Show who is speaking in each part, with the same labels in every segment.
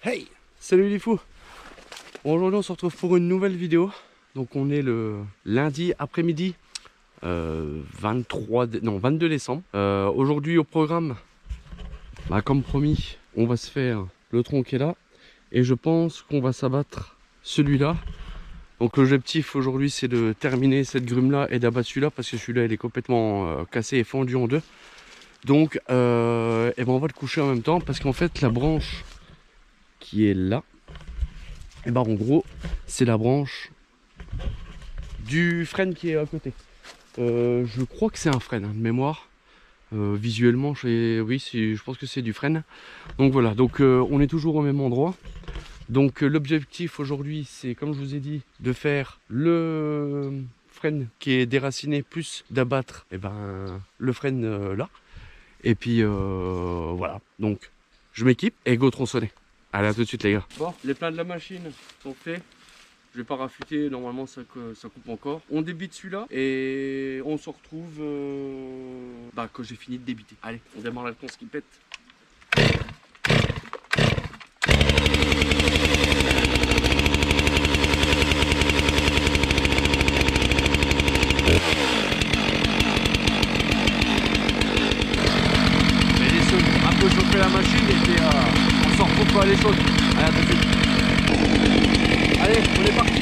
Speaker 1: Hey, salut les fous. Bon, aujourd'hui on se retrouve pour une nouvelle vidéo. Donc on est le lundi après-midi 22 décembre. Aujourd'hui au programme, comme promis, on va se faire le tronc qui est là. Et je pense qu'on va s'abattre celui-là. Donc l'objectif aujourd'hui c'est de terminer cette grume là et d'abattre celui-là parce que celui-là il est complètement cassé et fendu en deux. Donc on va le coucher en même temps parce qu'en fait la branche qui est là, et en gros c'est la branche du frêne qui est à côté. Je crois que c'est un frêne de mémoire. Visuellement je pense que c'est du frêne. Donc voilà, donc on est toujours au même endroit. Donc l'objectif aujourd'hui c'est, comme je vous ai dit, de faire le frêne qui est déraciné plus d'abattre le frêne là. Et puis voilà, donc je m'équipe et go tronçonner. Allez, à tout de suite les gars. Bon, les plats de la machine sont faits. Je vais pas raffûter, normalement ça coupe encore. On débite celui-là et on se retrouve quand j'ai fini de débiter. Allez, on démarre la conce qui pète. Un peu chauffer la machine et puis on s'en retrouve pas les choses. Allez, à tout de suite. Allez, on est parti.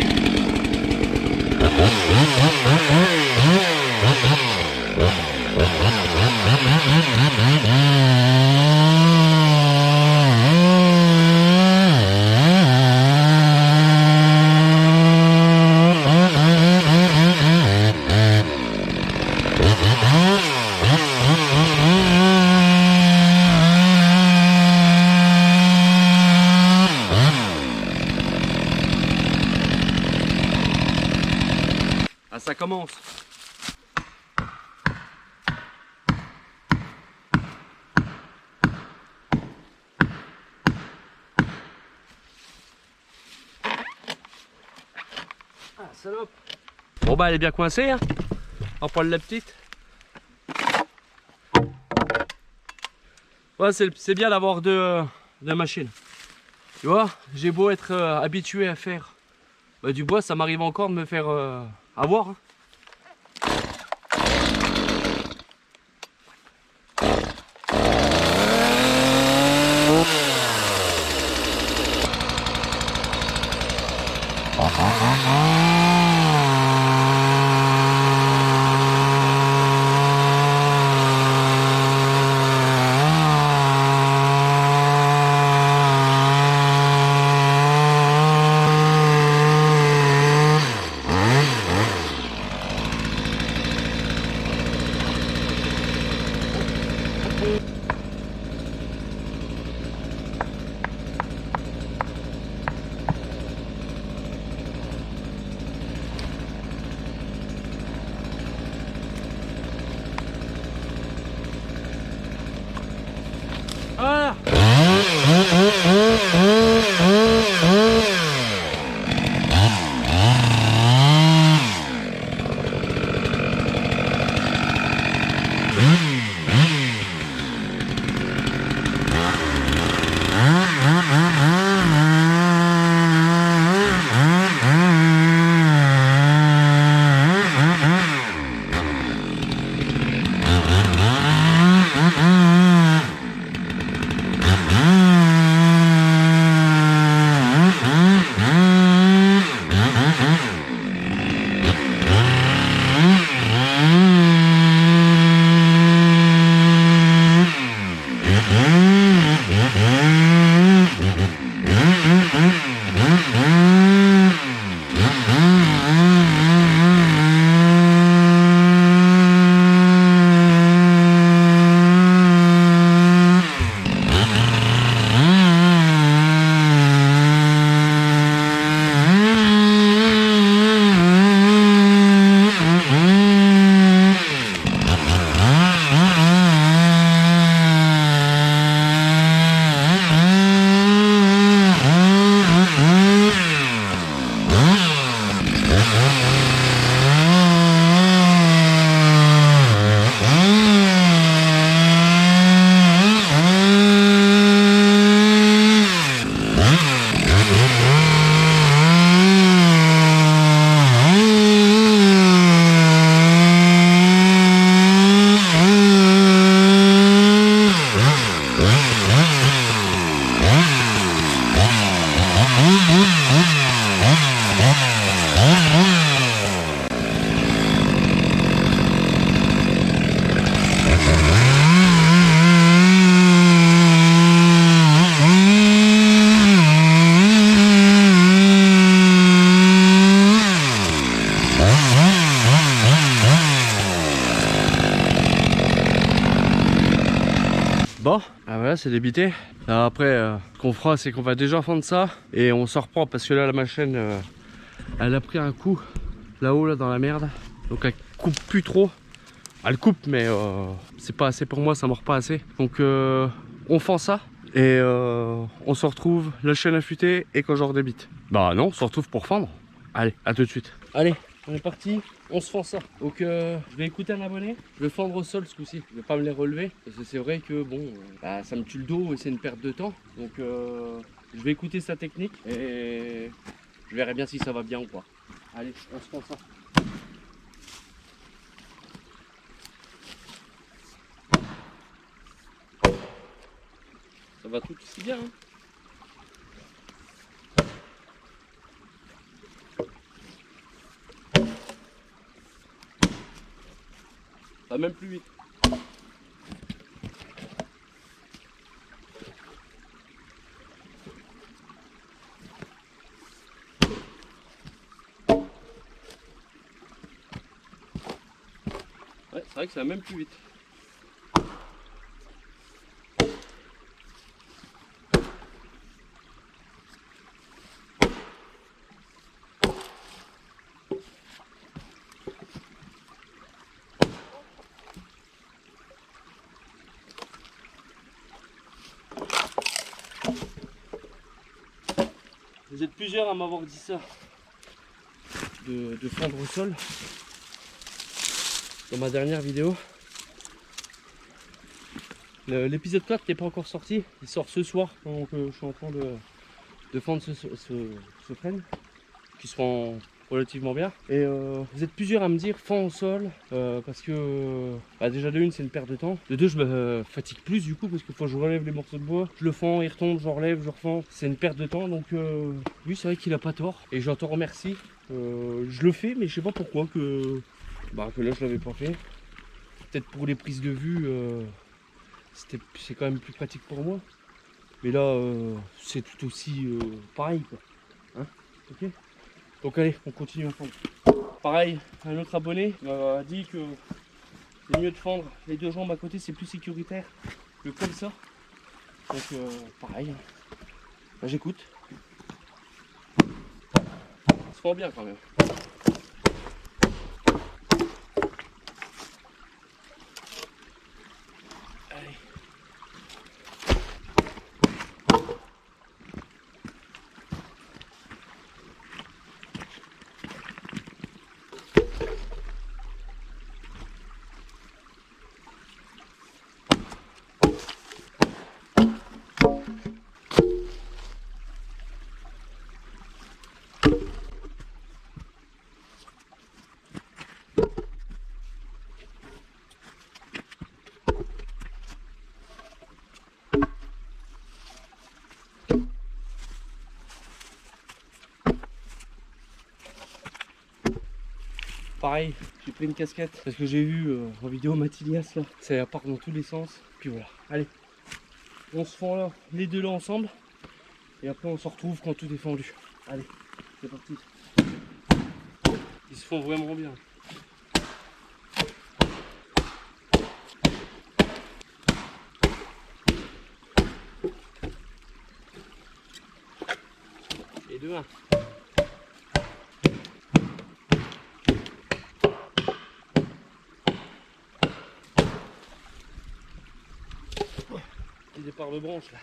Speaker 1: Ça commence. Ah, salope. Bon elle est bien coincée, hein. On va prendre la petite. Ouais, c'est bien d'avoir deux machines. Tu vois, j'ai beau être habitué à faire du bois, ça m'arrive encore de me faire avoir. Hein. Voilà. Bon, ah voilà, c'est débité. Là, après, ce qu'on fera, c'est qu'on va déjà fendre ça et on s'en reprend parce que là, la machine, elle a pris un coup là-haut, là, dans la merde. Donc, elle coupe plus trop. Elle coupe, mais c'est pas assez pour moi, ça mord pas assez. Donc, on fend ça et on se retrouve la chaîne affûtée et quand je redébite. Bah non, on se retrouve pour fendre. Allez, à tout de suite. Allez, on est parti, on se fend ça. Donc je vais écouter un abonné, je vais fendre au sol ce coup-ci. Je vais pas me les relever parce que c'est vrai que bon, bah, ça me tue le dos et c'est une perte de temps. Donc je vais écouter sa technique et je verrai bien si ça va bien ou pas. Allez, on se fend ça. Ça va tout aussi bien, hein. Ça va même plus vite. Ouais, c'est vrai que ça va même plus vite. Vous êtes plusieurs à m'avoir dit ça, de fendre au sol, dans ma dernière vidéo. L'épisode 4 n'est pas encore sorti, il sort ce soir, donc je suis en train de fendre ce frêne, qui se rend relativement bien. Et vous êtes plusieurs à me dire fends au sol, parce que bah, déjà de une c'est une perte de temps, de deux je me fatigue plus du coup, parce que faut que je relève les morceaux de bois, je le fends, il retombe, je relève, je refends, c'est une perte de temps. Donc oui, c'est vrai qu'il a pas tort, et j'en te remercie. Je le fais, mais je sais pas pourquoi que là je l'avais pas fait. Peut-être pour les prises de vue, c'est quand même plus pratique pour moi. Mais là, c'est tout aussi pareil, quoi. Hein, ok. Donc allez, on continue à fendre. Pareil, un autre abonné m'a dit que c'est mieux de fendre les deux jambes à côté, c'est plus sécuritaire que comme ça. Donc pareil, bah, j'écoute. Ça se fend bien quand même. Allez. Pareil, j'ai pris une casquette parce que j'ai vu en vidéo Mathilias là, ça part dans tous les sens. Puis voilà, allez, on se fend là, les deux là ensemble, et après on se retrouve quand tout est fendu. Allez, c'est parti. Ils se font vraiment bien. Et deux, un. Petit départ de branche là.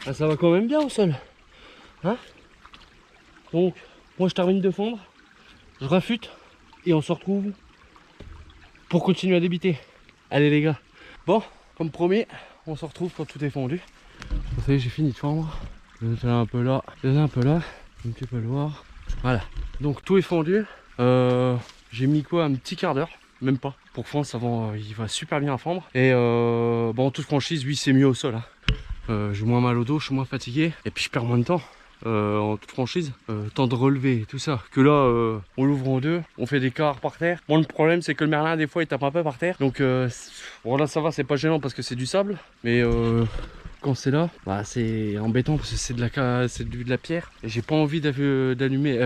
Speaker 1: Ah, ça va quand même bien au sol, hein. Donc moi je termine de fondre, je raffute et on se retrouve pour continuer à débiter. Allez les gars, bon comme promis on se retrouve quand tout est fondu. Vous savez, j'ai fini de fondre, je vais un peu là, un peu là, comme tu peux le voir. Voilà, donc tout est fondu. J'ai mis quoi, un petit quart d'heure, même pas, pour fondre. Ça va, il va super bien à fondre. Et bon, en toute franchise, oui, c'est mieux au sol, hein. j'ai moins mal au dos, je suis moins fatigué et puis je perds moins de temps. En toute franchise, temps de relever tout ça, que là on l'ouvre en deux, on fait des quarts par terre. Bon, le problème c'est que le merlin des fois il tape un peu par terre, donc bon là ça va, c'est pas gênant parce que c'est du sable, mais quand c'est là, bah, c'est embêtant parce que c'est de la pierre et j'ai pas envie d'abîmer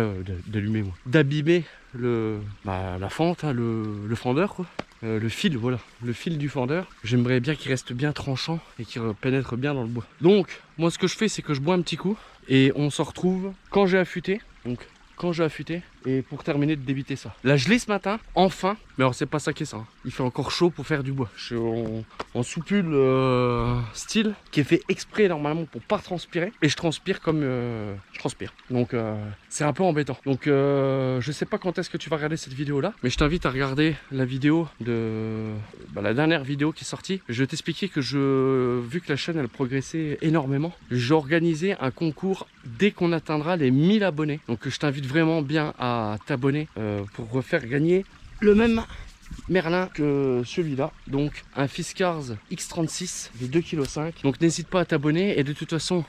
Speaker 1: la fente, hein, le fendeur quoi. Le fil, voilà, le fil du fendeur. J'aimerais bien qu'il reste bien tranchant et qu'il pénètre bien dans le bois. Donc, moi ce que je fais, c'est que je bois un petit coup et on se retrouve quand j'ai affûté. Donc, quand j'ai affûté et pour terminer de débiter ça. Là, je l'ai ce matin, enfin. Mais alors, c'est pas ça qui est ça. Hein. Il fait encore chaud pour faire du bois. Je suis en soupule style qui est fait exprès normalement pour pas transpirer. Et je transpire comme je transpire. Donc, c'est un peu embêtant. Donc, je sais pas quand est-ce que tu vas regarder cette vidéo-là. Mais je t'invite à regarder la vidéo de la dernière vidéo qui est sortie. Je vais t'expliquer que vu que la chaîne elle progressait énormément, j'ai organisé un concours dès qu'on atteindra les 1000 abonnés. Donc, je t'invite vraiment bien à t'abonner pour refaire gagner le même merlin que celui-là, donc un Fiskars X36 de 2,5 kg. Donc n'hésite pas à t'abonner et de toute façon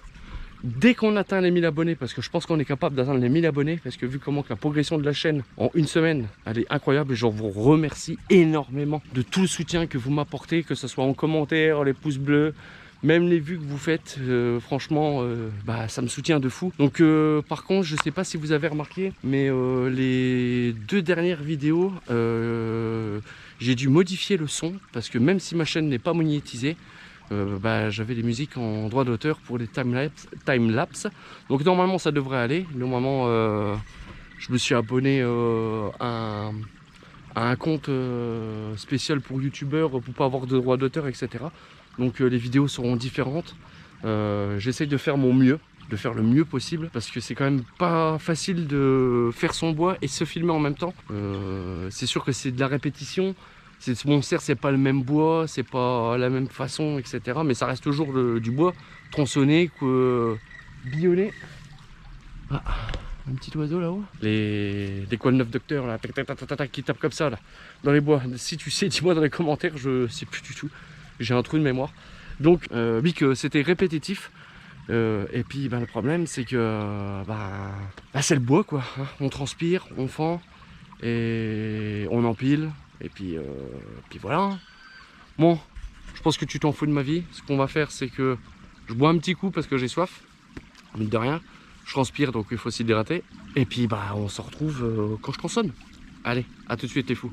Speaker 1: dès qu'on atteint les 1000 abonnés, parce que je pense qu'on est capable d'atteindre les 1000 abonnés, parce que vu comment que la progression de la chaîne en une semaine elle est incroyable et je vous remercie énormément de tout le soutien que vous m'apportez, que ce soit en commentaire, les pouces bleus, même les vues que vous faites, franchement, ça me soutient de fou. Donc par contre, je sais pas si vous avez remarqué, mais les 2 dernières vidéos, j'ai dû modifier le son, parce que même si ma chaîne n'est pas monétisée, j'avais des musiques en droit d'auteur pour les time-lapse. Donc normalement, ça devrait aller. Normalement, je me suis abonné à un compte spécial pour youtubeurs pour pas avoir de droit d'auteur, etc. Donc les vidéos seront différentes. J'essaye de faire mon mieux, de faire le mieux possible, parce que c'est quand même pas facile de faire son bois et se filmer en même temps. C'est sûr que c'est de la répétition. Mon cerf, c'est pas le même bois, c'est pas la même façon, etc. Mais ça reste toujours du bois tronçonné, billonné. Ah, un petit oiseau là-haut. Les quoi de 9 docteurs là, qui tapent comme ça là, dans les bois. Si tu sais, dis-moi dans les commentaires, je sais plus du tout. J'ai un trou de mémoire. Donc oui, que c'était répétitif. Et puis le problème c'est que c'est le bois quoi. Hein. On transpire, on fend et on empile. Et puis voilà. Bon, je pense que tu t'en fous de ma vie. Ce qu'on va faire, c'est que je bois un petit coup parce que j'ai soif. Mine de rien. Je transpire, donc il faut s'hydrater. Et puis on se retrouve quand je tronçonne. Allez, à tout de suite, t'es fou.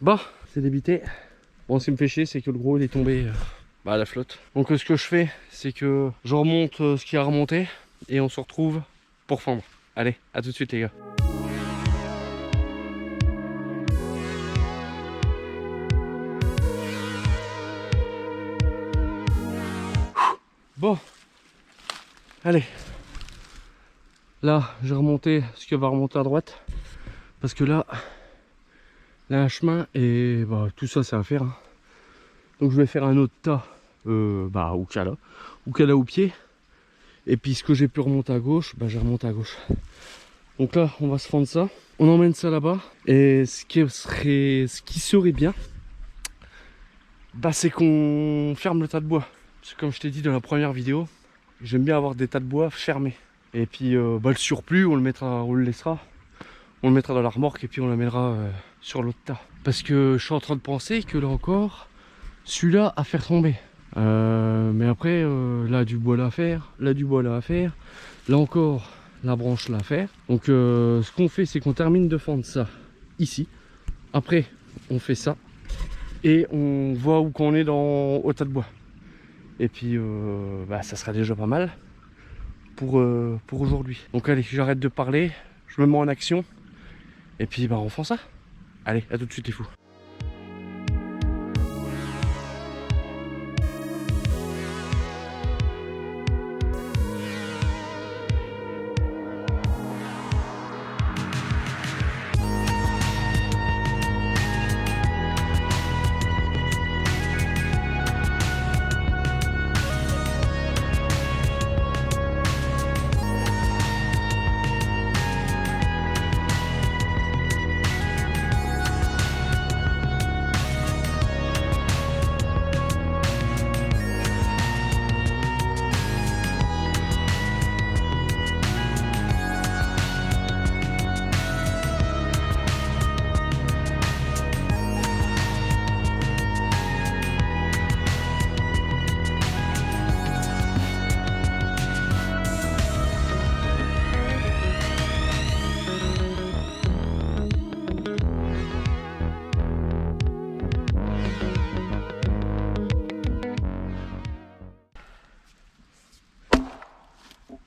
Speaker 1: Bah, c'est débité. Bon, ce qui me fait chier, c'est que le gros il est tombé à la flotte. Donc ce que je fais, c'est que je remonte ce qui a remonté et on se retrouve pour fendre. Allez, à tout de suite les gars. Bon, allez. Là, j'ai remonté ce qui va remonter à droite. Parce que là, un chemin et bah, tout ça c'est à faire. Hein. Donc je vais faire un autre tas au Cala au pied. Et puis ce que j'ai pu remonter à gauche, bah, j'ai remonté à gauche. Donc là, on va se fendre ça. On emmène ça là-bas. Et ce qui serait bien, bah, c'est qu'on ferme le tas de bois. Parce que comme je t'ai dit dans la première vidéo, j'aime bien avoir des tas de bois fermés. Et puis le surplus, on le laissera. On le mettra dans la remorque et puis on l'amènera sur l'autre tas. Parce que je suis en train de penser que là encore, celui-là à faire tomber. Mais après, là du bois là à faire, là du bois là à faire, là encore la branche là à faire. Donc ce qu'on fait, c'est qu'on termine de fendre ça ici. Après, on fait ça et on voit où qu'on est au tas de bois. Et puis, ça sera déjà pas mal pour aujourd'hui. Donc allez, j'arrête de parler, je me mets en action. Et puis on fait ça. Allez, à tout de suite les fous.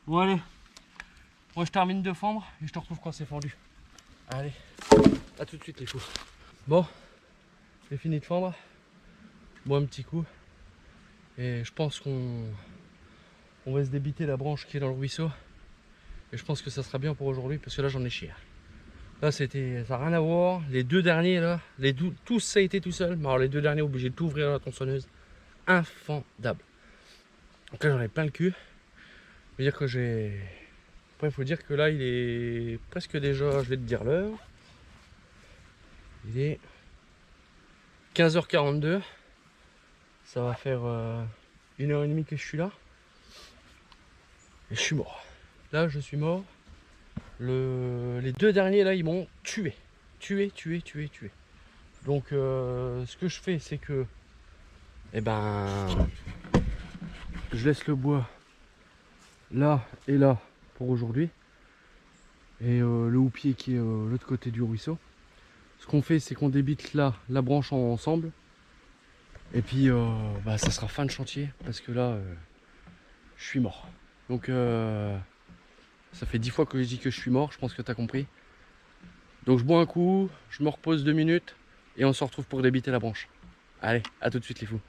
Speaker 1: Bon allez, moi je termine de fendre et je te retrouve quand c'est fendu. Allez, à tout de suite les fous. Bon, j'ai fini de fendre. Bon, un petit coup. Et je pense qu'on va se débiter la branche qui est dans le ruisseau. Et je pense que ça sera bien pour aujourd'hui parce que là j'en ai chié. Là ça n'a rien à voir. Les deux derniers là, tous ça a été tout seul. Mais alors les deux derniers obligés de tout ouvrir la tronçonneuse. Infendable. Donc là j'en ai plein le cul. Dire que après il faut dire que là il est presque déjà, je vais te dire l'heure. Il est 15h42. Ça va faire 1h30 que je suis là. Et je suis mort. Là je suis mort. Les deux derniers là ils m'ont tué. Tué. Donc ce que je fais c'est que je laisse le bois là et là pour aujourd'hui et le houppier qui est l'autre côté du ruisseau. Ce qu'on fait c'est qu'on débite là la branche ensemble et puis ça sera fin de chantier parce que là je suis mort. Donc ça fait 10 fois que je dis que je suis mort, je pense que tu as compris. Donc je bois un coup, je me repose 2 minutes et on se retrouve pour débiter la branche. Allez, à tout de suite les fous.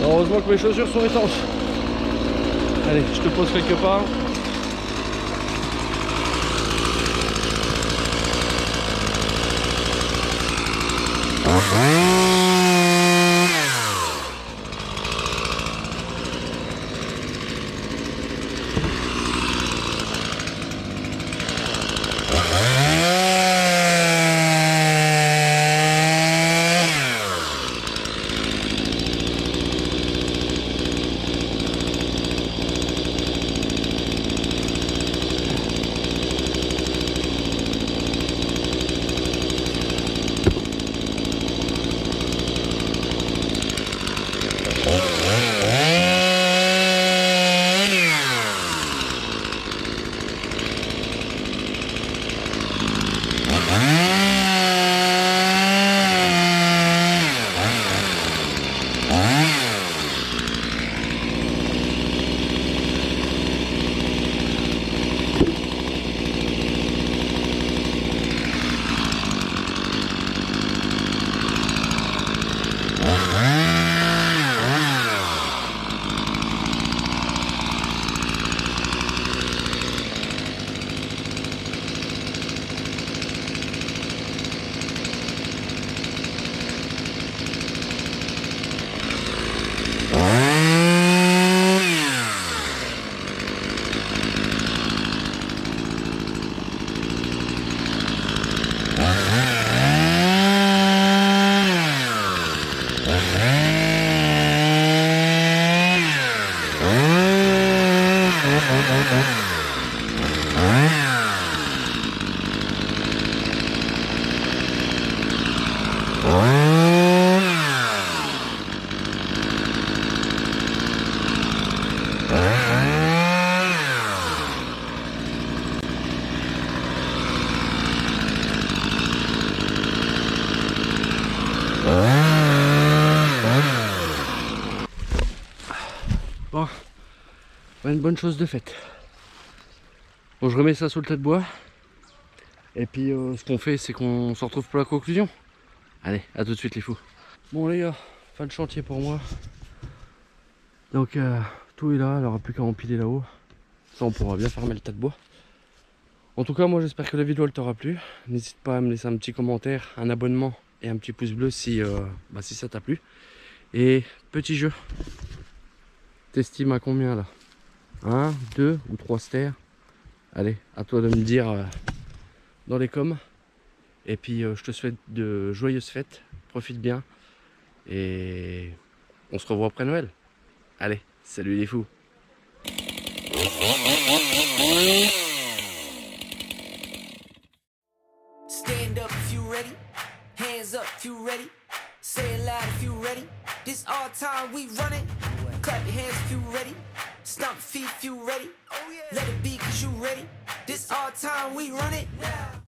Speaker 1: Heureusement que mes chaussures sont étanches. Allez, je te pose quelque part. Bon, une bonne chose de faite. Bon, je remets ça sous le tas de bois. Et puis ce qu'on fait, c'est qu'on se retrouve pour la conclusion. Allez, à tout de suite les fous. Bon les gars, fin de chantier pour moi. Donc tout est là, il n'y aura plus qu'à empiler là-haut. Ça on pourra bien fermer le tas de bois. En tout cas moi j'espère que la vidéo elle t'aura plu. N'hésite pas à me laisser un petit commentaire, un abonnement et un petit pouce bleu si ça t'a plu. Et petit jeu. T'estimes à combien là? 1, 2 ou 3 stères? Allez, à toi de me dire dans les coms. Et puis je te souhaite de joyeuses fêtes. Profite bien. Et on se revoit après Noël. Allez, salut les fous.
Speaker 2: Stand up if you ready. Hands up if you ready. Say it loud if you ready. This our time, we run it. Clap your hands if you ready. Stomp your feet if you ready. Let it be cause you ready. This our time, we run it.